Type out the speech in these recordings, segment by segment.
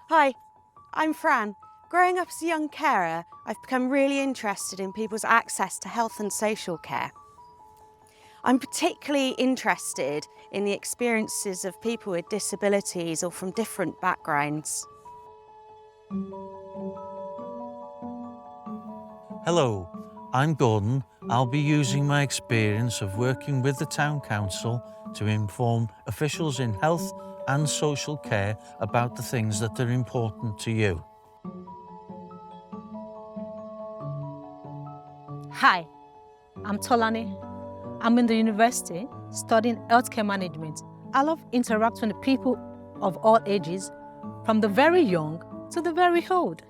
Hi, I'm Fran. Growing up as a young carer, I've become really interested in people's access to health and social care. I'm particularly interested in the experiences of people with disabilities or from different backgrounds. Hello, I'm Gordon. I'll be using my experience of working with the Town Council to inform officials in health and social care about the things that are important to you. Hi, I'm Tolani. I'm in the university studying healthcare management. I love interacting with people of all ages, from the very young to the very old.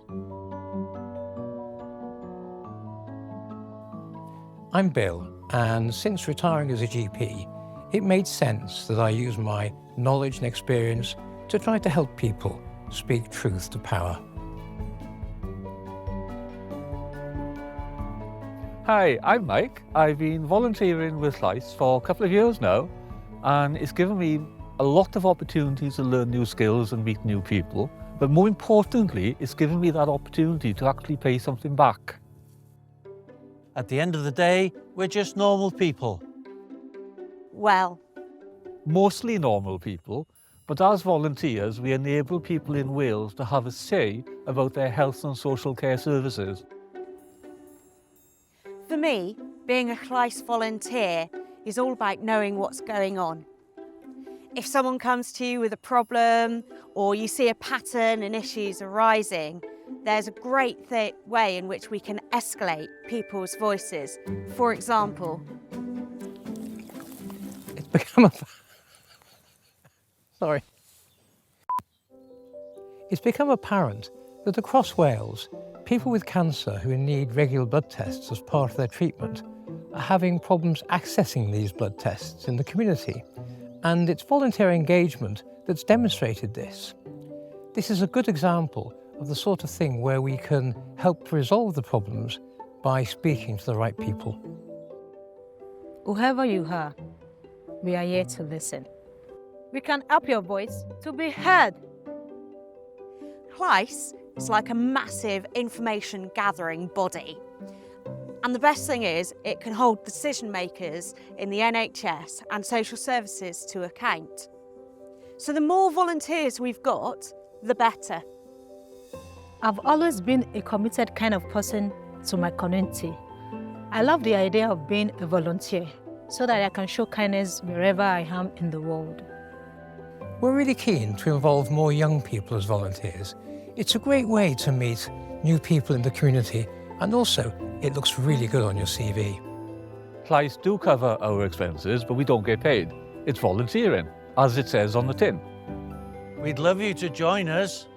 I'm Bill, and since retiring as a GP, it made sense that I use my knowledge and experience to try to help people speak truth to power. Hi, I'm Mike. I've been volunteering with Llais for a couple of years now, and it's given me a lot of opportunities to learn new skills and meet new people. But more importantly, it's given me that opportunity to actually pay something back. At the end of the day, we're just normal people. Well, Mostly normal people, but as volunteers, we enable people in Wales to have a say about their health and social care services. for me, being a Llais volunteer is all about knowing what's going on. If someone comes to you with a problem or you see a pattern and issues arising, there's a great way in which we can escalate people's voices. For example, It's become a... Sorry. It's become apparent that across Wales, people with cancer who need regular blood tests as part of their treatment are having problems accessing these blood tests in the community. And it's volunteer engagement that's demonstrated this. This is a good example of the sort of thing where we can help to resolve the problems by speaking to the right people. Whoever you are, we are here to listen. We can help your voice to be heard. Llais is like a massive information gathering body. And the best thing is, it can hold decision makers in the NHS and social services to account. So the more volunteers we've got, the better. I've always been a committed kind of person to my community. I love the idea of being a volunteer so that I can show kindness wherever I am in the world. We're really keen to involve more young people as volunteers. It's a great way to meet new people in the community, and also it looks really good on your CV. Llais do cover our expenses, but we don't get paid. It's volunteering, as it says on the tin. We'd love you to join us.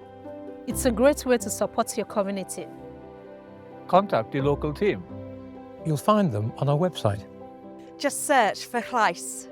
It's a great way to support your community. Contact your local team. You'll find them on our website. Just search for Llais.